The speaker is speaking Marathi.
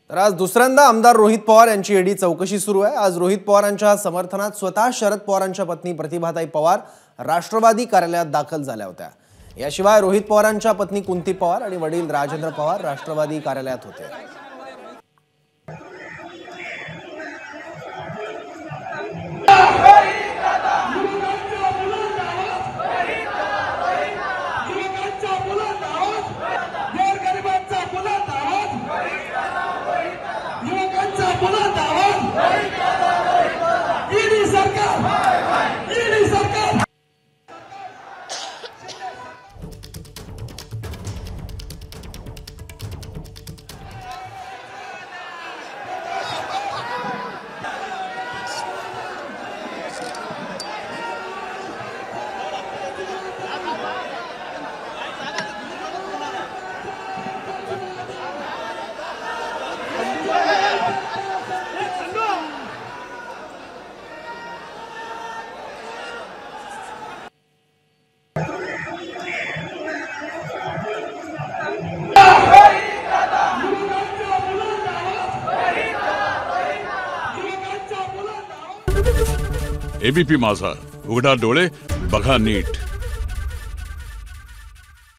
तर आज दुसऱ्यांदा आमदार रोहित पवार यांची ईडी चौकशी सुरू आहे। आज रोहित पवारांच्या समर्थनात स्वतः शरद पवारांच्या पत्नी प्रतिभाताई पवार राष्ट्रवादी कार्यालयात दाखल झाल्या होत्या। याशिवाय रोहित पवारांच्या पत्नी कुंती पवार आणि वडील राजेंद्र पवार राष्ट्रवादी कार्यालयात होते। एबीपी माझा, उघडा डोळे बघा नीट।